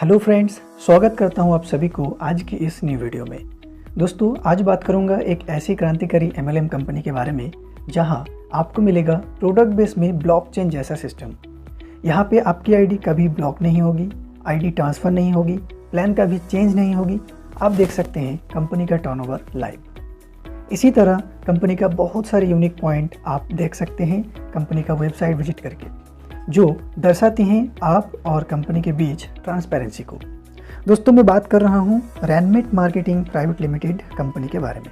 Hello friends, स्वागत करता हूं आप सभी को आज की इस न्यू वीडियो में। दोस्तों, आज बात करूंगा एक ऐसी क्रांतिकारी MLM कंपनी के बारे में जहां आपको मिलेगा प्रोडक्ट बेस में ब्लॉकचेन जैसा सिस्टम। यहां पे आपकी आईडी कभी ब्लॉक नहीं होगी, आईडी ट्रांसफ़र नहीं होगी, प्लान का भी चेंज नहीं होगी। आप देख सकते हैं कंपनी का टर्नओवर लाइव। इसी तरह कंपनी का बहुत सारे यूनिक पॉइंट आप देख सकते हैं कंपनी का वेबसाइट विजिट करके, जो दर्शाती हैं आप और कंपनी के बीच ट्रांसपेरेंसी को। दोस्तों, मैं बात कर रहा हूं रैनमेट मार्केटिंग प्राइवेट लिमिटेड कंपनी के बारे में।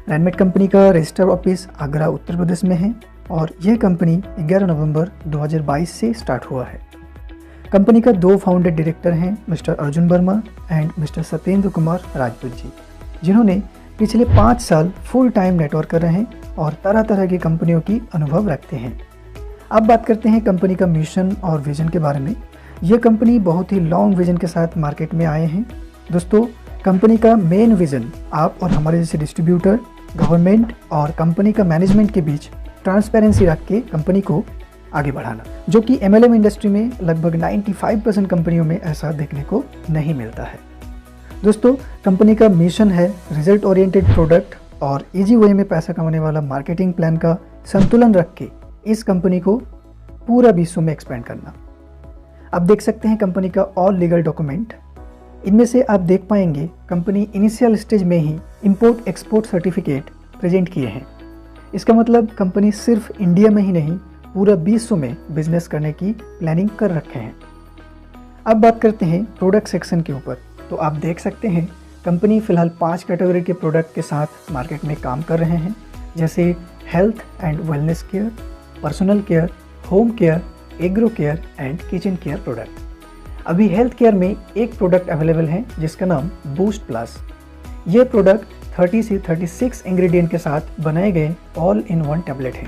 रैनमेट कंपनी का रजिस्टर ऑफिस आगरा उत्तर प्रदेश में है और यह कंपनी 11 नवंबर 2022 से स्टार्ट हुआ है। कंपनी का दो फाउंडर डायरेक्टर हैं, mister Arjun Verma and mister Satyendra Kumar Rajput ji, जिन्होंने पिछले 5 साल फुल टाइम नेटवर्क कर रहे हैं और तरह तरह की कंपनियों की अनुभव रखते हैं। अब बात करते हैं कंपनी का मिशन और विजन के बारे में। यह कंपनी बहुत ही लॉन्ग विजन के साथ मार्केट में आए हैं। दोस्तों, कंपनी का मेन विजन आप और हमारे जैसे डिस्ट्रीब्यूटर, गवर्नमेंट और कंपनी का मैनेजमेंट के बीच ट्रांसपेरेंसी रख के कंपनी को आगे बढ़ाना, जो कि MLM इंडस्ट्री में लगभग 95% कंपनियों में ऐसा देखने को नहीं मिलता है। दोस्तों, कंपनी का मिशन है रिजल्ट ओरिएंटेड प्रोडक्ट और इजी वे में पैसा कमाने वाला मार्केटिंग प्लान का संतुलन रख के इस कंपनी को पूरा विश्व में एक्सपेंड करना। आप देख सकते हैं कंपनी का ऑल लीगल डॉक्यूमेंट। इनमें से आप देख पाएंगे कंपनी इनिशियल स्टेज में ही इंपोर्ट एक्सपोर्ट सर्टिफिकेट प्रेजेंट किए हैं। इसका मतलब कंपनी सिर्फ इंडिया में ही नहीं, पूरा विश्व में बिजनेस करने की प्लानिंग कर रखे हैं। अब बात करते हैं प्रोडक्ट सेक्शन के ऊपर। तो आप देख सकते हैं कंपनी फिलहाल 5 कैटेगरी के प्रोडक्ट के साथ मार्केट में काम कर रहे हैं, जैसे health and wellness care, personal care, home care, agro care and kitchen care product. अभी हेल्थ केयर में एक प्रोडक्ट अवेलेबल है जिसका नाम बूस्ट प्लस। ये प्रोडक्ट 30 से 36 इंग्रेडिएंट के साथ बनाए गए ऑल इन वन टैबलेट है।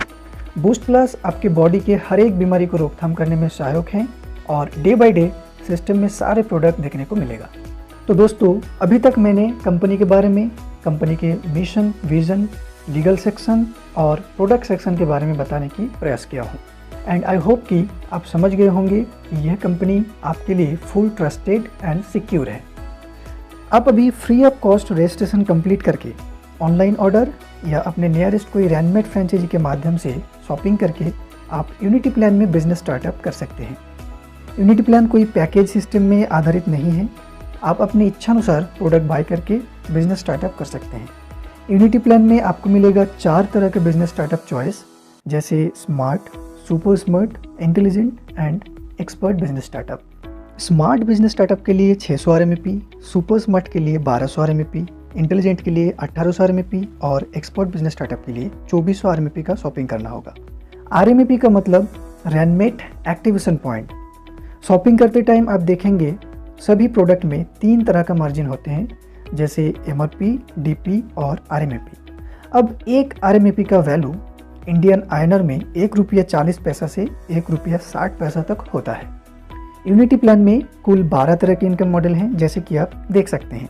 बूस्ट प्लस आपके बॉडी के हर एक बीमारी को रोकथाम करने में सहायक है और डे बाय डे सिस्टम में सारे प्रोडक्ट देखने को मिलेगा। तो दोस्तों, अभी तक मैंने कंपनी के बारे में, कंपनी के मिशन, विजन, लीगल सेक्शन और प्रोडक्ट सेक्शन के बारे में बताने की प्रयास किया हूँ एंड आई होप कि आप समझ गए होंगे कि यह कंपनी आपके लिए फुल ट्रस्टेड एंड सिक्योर है। आप अभी free of cost registration complete करके ऑनलाइन ऑर्डर या अपने नियरेस्ट कोई रैनमेट फ्रेंचाइजी के माध्यम से शॉपिंग करके आप यूनिटी प्लान में बिजनेस स्टार्टअप कर सकते हैं। यूनिटी प्लान कोई पैकेज सिस्टम में आधारित नहीं है। आप अपनी इच्छानुसार प्रोडक्ट बाय करके बिजनेस स्टार्टअप कर सकते हैं। यूनिटी प्लान में आपको मिलेगा 4 तरह के बिजनेस स्टार्टअप चॉइस, जैसे smart, super smart, intelligent and expert business startup. Smart business startup के लिए 600 RMP, सुपर स्मार्ट के लिए 1200 RMP, इंटेलिजेंट के लिए 1800 RMP और एक्सपर्ट बिजनेस स्टार्टअप के लिए 2400 RMP का शॉपिंग करना होगा। RMP का मतलब रैनमेट एक्टिवेशन पॉइंट। शॉपिंग करते टाइम आप देखेंगे सभी प्रोडक्ट में 3 तरह का मार्जिन होते हैं, जैसे MRP, DP और RMP। अब एक RMP का वैल्यू इंडियन आयनर में ₹1.40 से ₹1.60 तक होता है। यूनिटी प्लान में कुल 12 तरह के इनकम मॉडल हैं, जैसे कि आप देख सकते हैं।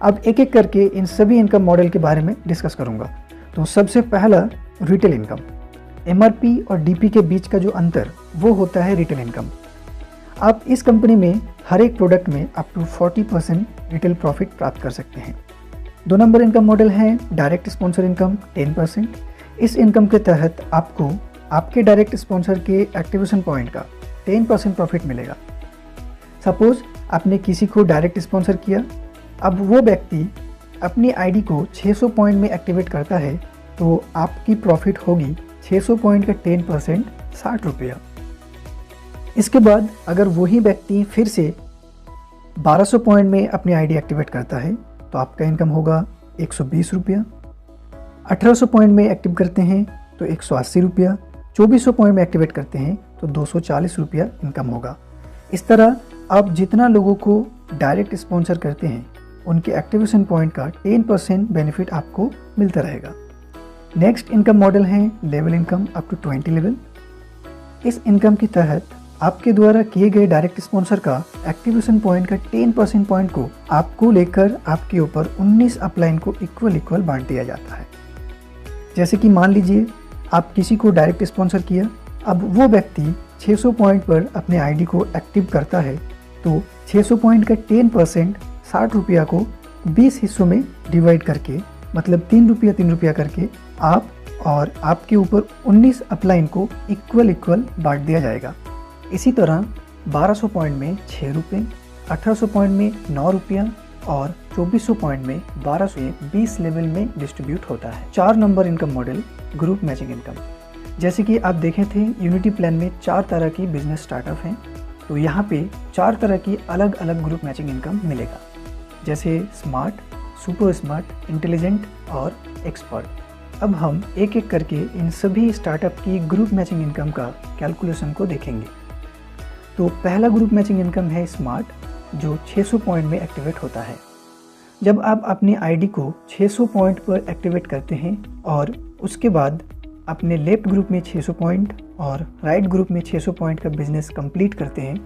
अब एक एक करके इन सभी इनकम मॉडल के बारे में डिस्कस करूंगा। तो सबसे पहला रिटेल इनकम। MRP और DP के बीच का जो अंतर वो होता है रिटेल इनकम। आप इस कंपनी में हर एक प्रोडक्ट में अप टू 40% रिटेल प्रॉफिट प्राप्त कर सकते हैं। 2 नंबर इनकम मॉडल है डायरेक्ट स्पॉन्सर इनकम 10%। इस इनकम के तहत आपको आपके डायरेक्ट स्पॉन्सर के एक्टिवेशन पॉइंट का 10% प्रॉफिट मिलेगा। सपोज आपने किसी को डायरेक्ट स्पॉन्सर किया, अब वो व्यक्ति अपनी आईडी को 600 पॉइंट में एक्टिवेट करता है, तो आपकी प्रॉफिट होगी 600 पॉइंट का 10% ₹60। इसके बाद अगर वही व्यक्ति फिर से 1200 पॉइंट में अपनी आईडी एक्टिवेट करता है, तो आपका इनकम होगा ₹120। 1800 पॉइंट में एक्टिव करते हैं तो ₹180। 2400 पॉइंट में एक्टिवेट करते हैं तो ₹240 इनकम होगा। इस तरह आप जितना लोगों को डायरेक्ट स्पॉन्सर करते हैं, उनके एक्टिवेशन पॉइंट का 10% बेनिफिट आपको मिलता रहेगा। नेक्स्ट इनकम मॉडल है level income up to 20 level. इस इनकम के तहत आपके द्वारा किए गए डायरेक्ट स्पॉन्सर का एक्टिवेशन पॉइंट का 10% पॉइंट को आपको लेकर आपके ऊपर 19 अपलाइन को इक्वल बांट दिया जाता है। जैसे कि मान लीजिए आप किसी को डायरेक्ट स्पॉन्सर किया, अब वो व्यक्ति 600 पॉइंट पर अपने आईडी को एक्टिव करता है, तो 600 पॉइंट का 10% 60 रुपया को 20 हिस्सों में डिवाइड करके, मतलब 3 रुपया करके आप और आपके ऊपर 19 अपलाइन को इक्वल बांट दिया जाएगा। इसी तरह 1200 पॉइंट में 6 रुपये, 1800 पॉइंट में 9 रुपया और 2400 पॉइंट में 1220 लेवल में डिस्ट्रीब्यूट होता है। 4 number income model group matching income. जैसे कि आप देखे थे यूनिटी प्लान में 4 तरह की बिजनेस स्टार्टअप हैं, तो यहाँ पे 4 तरह की अलग अलग ग्रुप मैचिंग इनकम मिलेगा, जैसे स्मार्ट, सुपर स्मार्ट, इंटेलिजेंट और एक्सपर्ट। अब हम एक एक करके इन सभी स्टार्टअप की ग्रुप मैचिंग इनकम का कैलकुलेशन को देखेंगे। तो पहला ग्रुप मैचिंग इनकम है स्मार्ट, जो 600 पॉइंट में एक्टिवेट होता है। जब आप अपनी आईडी को 600 पॉइंट पर एक्टिवेट करते हैं और उसके बाद अपने लेफ्ट ग्रुप में 600 पॉइंट और राइट ग्रुप में 600 पॉइंट का बिजनेस कंप्लीट करते हैं,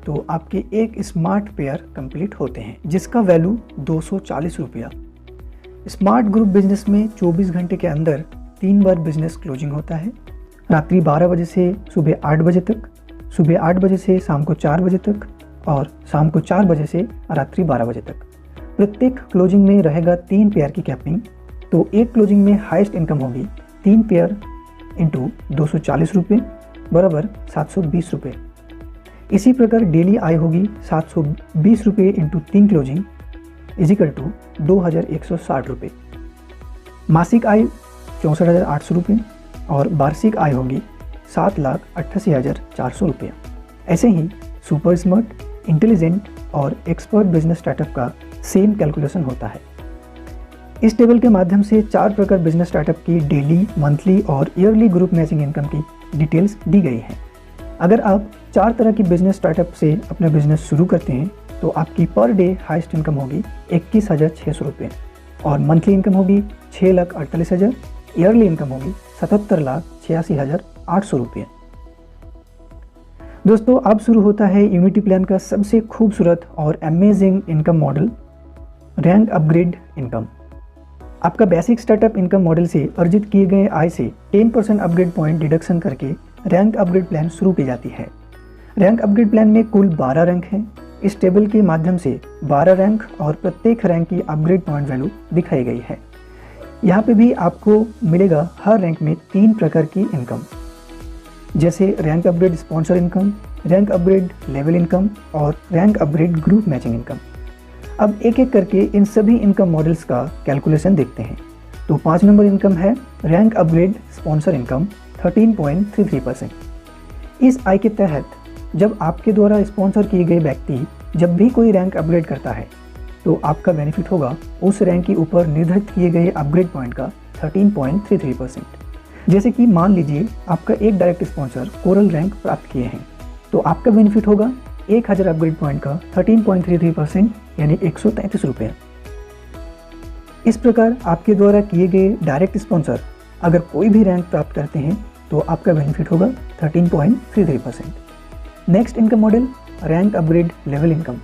तो आपके एक स्मार्ट पेयर कंप्लीट होते हैं, जिसका वैल्यू 240 रुपया। स्मार्ट ग्रुप बिजनेस में 24 घंटे के अंदर 3 बार बिजनेस क्लोजिंग होता है, रात्रि 12 बजे से सुबह 8 बजे तक, सुबह 8 बजे से शाम को 4 बजे तक और शाम को 4 बजे से रात्रि 12 बजे तक। प्रत्येक क्लोजिंग में रहेगा 3 पेयर की कैपिंग, तो एक क्लोजिंग में हाईएस्ट इनकम होगी 3 पेयर इंटू 240 रुपये बराबर 720 रुपये। इसी प्रकार डेली आय होगी 720 रुपये इंटू 3 क्लोजिंग इजिकल टू 2160 रुपये। मासिक आय 64,800 रुपये और वार्षिक आय होगी 7,88,400 रुपये। ऐसे ही सुपर स्मार्ट, इंटेलिजेंट और एक्सपर्ट बिजनेस स्टार्टअप का सेम कैलकुलेशन होता है। इस टेबल के माध्यम से 4 प्रकार बिजनेस स्टार्टअप की डेली, मंथली और ईयरली ग्रुप मैचिंग इनकम की डिटेल्स दी गई हैं। अगर आप 4 तरह की बिजनेस स्टार्टअप से अपना बिजनेस शुरू करते हैं तो आपकी पर डे हाईएस्ट इनकम होगी 21,600 रुपये और मंथली इनकम होगी 6,48,000, ईयरली इनकम होगी 77,86,800 रुपये। दोस्तों, अब शुरू होता है यूनिटी प्लान का सबसे खूबसूरत और amazing income model, rank upgrade income. आपका बेसिक स्टार्टअप इनकम मॉडल से अर्जित किए गए आय से 10% अपग्रेड पॉइंट डिडक्शन करके रैंक अपग्रेड प्लान शुरू की जाती है। रैंक अपग्रेड प्लान में कुल 12 रैंक हैं। इस टेबल के माध्यम से 12 रैंक और प्रत्येक रैंक की अपग्रेड पॉइंट वैल्यू दिखाई गई है। यहाँ पे भी आपको मिलेगा हर रैंक में 3 प्रकार की इनकम, जैसे rank upgrade sponsor income, rank upgrade level income और rank upgrade group matching income. अब एक एक करके इन सभी इनकम मॉडल्स का कैलकुलेशन देखते हैं। तो 5 नंबर इनकम है रैंक अपग्रेड स्पॉन्सर इनकम 13.33%। इस आय के तहत जब आपके द्वारा स्पॉन्सर किए गए व्यक्ति जब भी कोई रैंक अपग्रेड करता है तो आपका बेनिफिट होगा उस रैंक के ऊपर निर्धारित किए गए अपग्रेड पॉइंट का 13.33%। जैसे कि मान लीजिए आपका एक डायरेक्ट स्पॉन्सर कोरल रैंक प्राप्त किए हैं, तो आपका बेनिफिट होगा 1000 अपग्रेड पॉइंट का 13.33% यानी 133 रुपये। इस प्रकार आपके द्वारा किए गए डायरेक्ट स्पॉन्सर अगर कोई भी रैंक प्राप्त करते हैं तो आपका बेनिफिट होगा 13.33%। Next income model rank upgrade level income.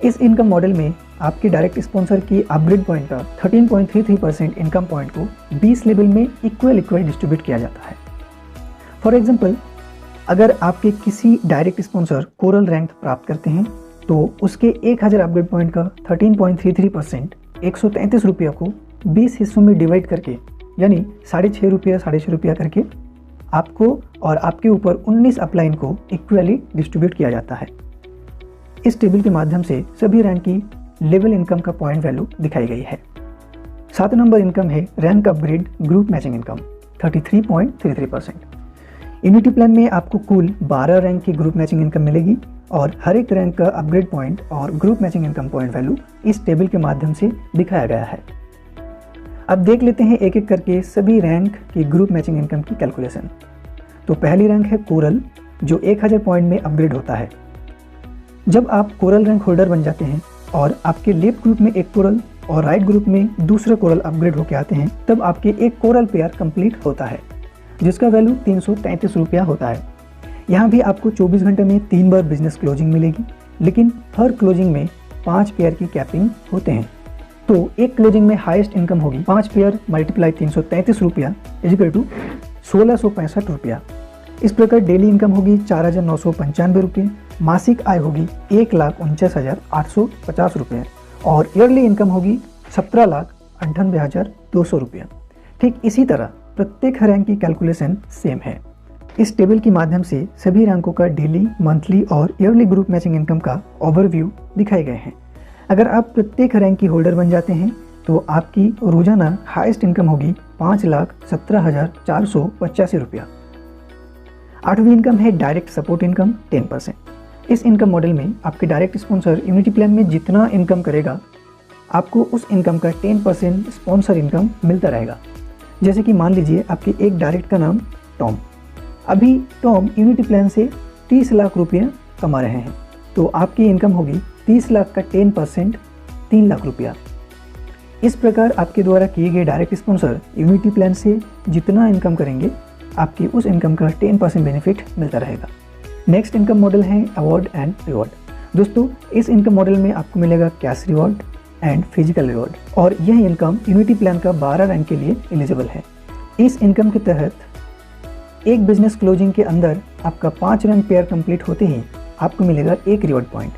इस इनकम मॉडल में आपके डायरेक्ट स्पॉन्सर की अपग्रेड पॉइंट का 13.33% इनकम पॉइंट को 20 लेवल में इक्वल डिस्ट्रीब्यूट किया जाता है। फॉर एग्जांपल, अगर आपके किसी डायरेक्ट स्पॉन्सर कोरल रैंक प्राप्त करते हैं तो उसके 1000 अपग्रेड पॉइंट का 13.33% 133 रुपया को 20 हिस्सों में डिवाइड करके यानी 6.5 रुपया करके आपको और आपके ऊपर 19 अपलाइन को इक्वली डिस्ट्रीब्यूट किया जाता है। इस टेबल के माध्यम से सभी रैंक की लेवल इनकम का पॉइंट वैल्यू दिखाई गई है। 7 नंबर इनकम है rank upgrade group matching income 33.33%। Unity plan में आपको कुल 12 रैंक की ग्रुप मैचिंग इनकम मिलेगी और हर एक रैंक का अपग्रेड पॉइंट और group matching income point value इस टेबल के माध्यम से दिखाया गया है। अब देख लेते हैं एक एक करके सभी रैंक की ग्रुप मैचिंग इनकम की कैलकुलेशन। तो पहली रैंक है कोरल, जो 1000 पॉइंट में अपग्रेड होता है। जब आप कोरल रैंक होल्डर बन जाते हैं और आपके लेफ्ट ग्रुप में एक कोरल और राइट ग्रुप में दूसरा कोरल अपग्रेड होकर आते हैं, तब आपके एक कोरल पेयर कंप्लीट होता है जिसका वैल्यू 333 रुपया होता है। यहाँ भी आपको 24 घंटे में 3 बार बिजनेस क्लोजिंग मिलेगी, लेकिन हर क्लोजिंग में 5 पेयर की कैपिंग होते हैं। तो एक क्लोजिंग में हाईएस्ट इनकम होगी 5 पेयर मल्टीप्लाई 333 रुपया इजिकल टू 1665 रुपया। इस प्रकार डेली इनकम होगी 4,995 रुपये, मासिक आय होगी 1,49,850 रुपये और ईयरली इनकम होगी 17,98,200 रुपये। ठीक इसी तरह प्रत्येक रैंक की कैलकुलेशन सेम है। इस टेबल के माध्यम से सभी रैंकों का डेली, मंथली और ईयरली ग्रुप मैचिंग इनकम का ओवरव्यू दिखाए गए हैं। अगर आप प्रत्येक रैंक की होल्डर बन जाते हैं तो आपकी रोजाना हाईएस्ट इनकम होगी 5,17,485 रुपया। 8वीं इनकम है डायरेक्ट सपोर्ट इनकम 10%। इस इनकम मॉडल में आपके डायरेक्ट स्पॉन्सर यूनिटी प्लान में जितना इनकम करेगा आपको उस इनकम का 10% स्पॉन्सर इनकम मिलता रहेगा। जैसे कि मान लीजिए आपके एक डायरेक्ट का नाम टॉम, अभी टॉम यूनिटी प्लान से 30 लाख रुपये कमा रहे हैं, तो आपकी इनकम होगी 30 लाख का 10% 3 लाख रुपया। इस प्रकार आपके द्वारा किए गए डायरेक्ट स्पॉन्सर यूनिटी प्लान से जितना इनकम करेंगे आपकी उस इनकम का 10% बेनिफिट मिलता रहेगा। नेक्स्ट इनकम मॉडल है अवार्ड एंड रिवॉर्ड। दोस्तों, इस इनकम मॉडल में आपको मिलेगा cash reward and physical reward और यह इनकम यूनिटी प्लान का 12 रैंक के लिए एलिजिबल है। इस इनकम के तहत एक बिजनेस क्लोजिंग के अंदर आपका 5 रैंक पेयर कंप्लीट होते ही आपको मिलेगा एक रिवॉर्ड पॉइंट।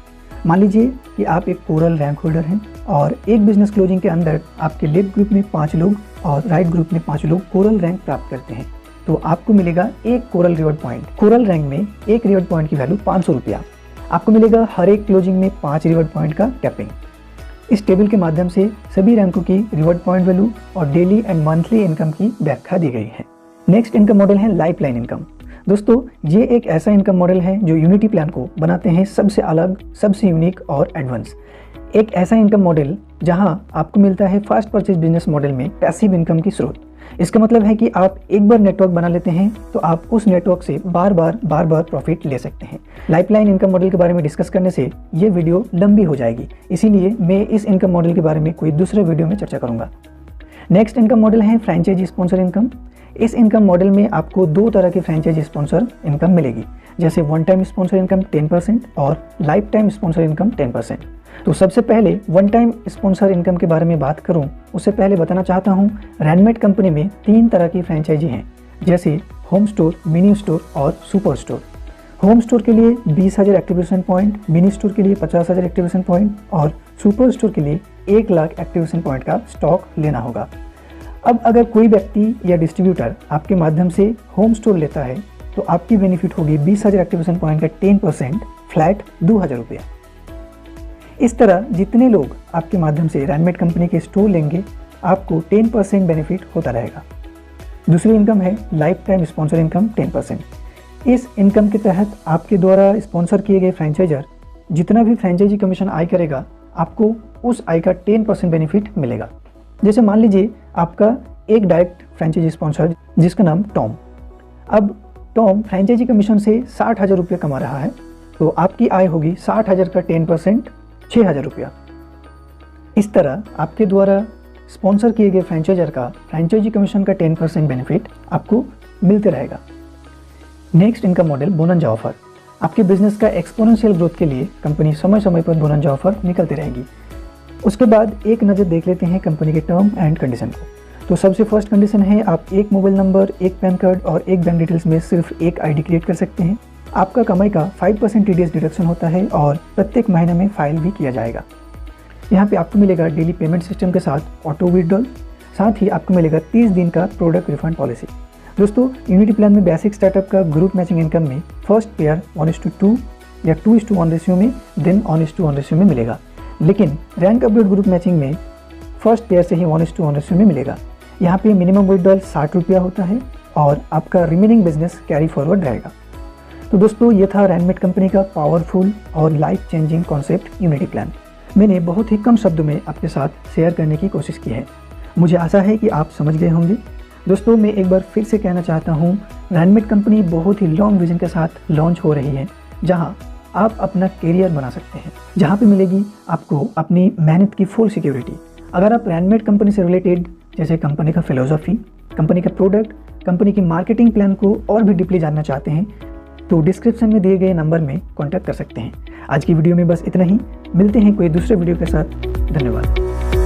मान लीजिए कि आप एक कोरल रैंक होल्डर हैं और एक बिजनेस क्लोजिंग के अंदर आपके लेफ्ट ग्रुप में 5 लोग और राइट ग्रुप में 5 लोग कोरल रैंक प्राप्त करते हैं, तो आपको मिलेगा एक coral reward point. Coral rank में एक रिवॉर्ड पॉइंट की वैल्यू 500 रुपया। आपको मिलेगा हर एक क्लोजिंग में 5 रिवॉर्ड पॉइंट का कैपिंग। इस टेबल के माध्यम से सभी रैंकों की रिवॉर्ड पॉइंट वैल्यू और डेली एंड मंथली इनकम की व्याख्या दी गई है। नेक्स्ट इनकम मॉडल है लाइफलाइन इनकम। दोस्तों, ये एक ऐसा इनकम मॉडल है जो यूनिटी प्लान को बनाते हैं सबसे अलग, सबसे यूनिक और एडवांस। एक ऐसा इनकम मॉडल जहां आपको मिलता है फास्ट परचेज बिजनेस मॉडल में पैसिव इनकम की स्रोत। इसका मतलब है कि आप एक बार नेटवर्क बना लेते हैं तो आप उस नेटवर्क से बार बार प्रॉफिट ले सकते हैं। लाइफलाइन इनकम मॉडल के बारे में डिस्कस करने से ये वीडियो लंबी हो जाएगी, इसीलिए मैं इस इनकम मॉडल के बारे में कोई दूसरे वीडियो में चर्चा करूंगा। नेक्स्ट इनकम मॉडल है फ्रेंचाइजी स्पॉन्सर इनकम। इस इनकम मॉडल में आपको 2 तरह की फ्रेंचाइजी स्पॉन्सर इनकम मिलेगी, जैसे वन टाइम स्पॉन्सर इनकम 10% और लाइफ टाइम स्पॉन्सर इनकम 10%। तो सबसे पहले वन टाइम स्पॉन्सर इनकम के बारे में बात करूं उससे पहले बताना चाहता हूं, रैनमेट कंपनी में 3 तरह की फ्रेंचाइजी हैं, जैसे होम स्टोर, मिनी स्टोर और सुपर स्टोर। होम स्टोर के लिए 20,000 एक्टिवेशन पॉइंट, मिनी स्टोर के लिए 50,000 एक्टिवेशन पॉइंट और सुपर स्टोर के लिए 1 लाख एक्टिवेशन पॉइंट का स्टॉक लेना होगा। अब अगर कोई व्यक्ति या डिस्ट्रीब्यूटर आपके माध्यम से होम स्टोर लेता है तो आपकी बेनिफिट होगी 20,000 एक्टिवेशन पॉइंट का 10% फ्लैट 2,000 रुपया। इस तरह जितने लोग आपके माध्यम से रैनमेट कंपनी के स्टोर लेंगे आपको 10% बेनिफिट होता रहेगा। दूसरी इनकम है लाइफ टाइम स्पॉन्सर इनकम 10%। इस इनकम के तहत आपके द्वारा स्पॉन्सर किए गए फ्रेंचाइजर जितना भी फ्रेंचाइजी कमीशन आय करेगा आपको उस आय का 10% बेनिफिट मिलेगा। जैसे मान लीजिए आपका एक डायरेक्ट फ्रेंचाइजी स्पॉन्सर जिसका नाम टॉम, अब टॉम फ्रेंचाइजी कमीशन से 60,000 रुपये कमा रहा है, तो आपकी आय होगी 60,000 का 10% 6,000 रुपया। इस तरह आपके द्वारा स्पॉन्सर किए गए फ्रेंचाइजर का फ्रेंचाइजी कमीशन का 10% बेनिफिट आपको मिलते रहेगा। Next income model bonanza offer. आपके बिजनेस का एक्सपोनेंशियल ग्रोथ के लिए कंपनी समय समय पर बोनंजा ऑफर निकलती रहेगी। उसके बाद एक नज़र देख लेते हैं कंपनी के टर्म एंड कंडीशन को। तो सबसे फर्स्ट कंडीशन है आप एक मोबाइल नंबर, एक पैन कार्ड और एक बैंक डिटेल्स में सिर्फ एक आईडी क्रिएट कर सकते हैं। आपका कमाई का 5% TDS डिडक्शन होता है और प्रत्येक महीने में फाइल भी किया जाएगा। यहाँ पे आपको मिलेगा डेली पेमेंट सिस्टम के साथ ऑटो विड्रॉल, साथ ही आपको मिलेगा 30 दिन का प्रोडक्ट रिफंड पॉलिसी। दोस्तों, यूनिटी प्लान में बेसिक स्टार्टअप का ग्रुप मैचिंग इनकम में फर्स्ट पेयर 1:2 या 2:1 रेशियो में, देन 1:1 रेशियो में मिलेगा, लेकिन रैंक अपडेट ग्रुप मैचिंग में फर्स्ट पेयर से ही 1:1 रेशियो में मिलेगा। यहाँ पे मिनिमम विड्रॉल 60 रुपया होता है और आपका रिमेनिंग बिजनेस कैरी फॉरवर्ड रहेगा। तो दोस्तों, ये था रैनमेट कंपनी का पावरफुल और life changing concept unity plan. मैंने बहुत ही कम शब्दों में आपके साथ शेयर करने की कोशिश की है। मुझे आशा है कि आप समझ गए होंगे। दोस्तों, मैं एक बार फिर से कहना चाहता हूँ, रैनमेट कंपनी बहुत ही लॉन्ग विजन के साथ लॉन्च हो रही है, जहाँ आप अपना करियर बना सकते हैं, जहाँ पे मिलेगी आपको अपनी मेहनत की फुल सिक्योरिटी। अगर आप रैनमेट कंपनी से रिलेटेड जैसे कंपनी का फिलोसॉफी, कंपनी का प्रोडक्ट, कंपनी की मार्केटिंग प्लान को और भी डीपली जानना चाहते हैं तो डिस्क्रिप्शन में दिए गए नंबर में कॉन्टैक्ट कर सकते हैं। आज की वीडियो में बस इतना ही। मिलते हैं कोई दूसरे वीडियो के साथ। धन्यवाद।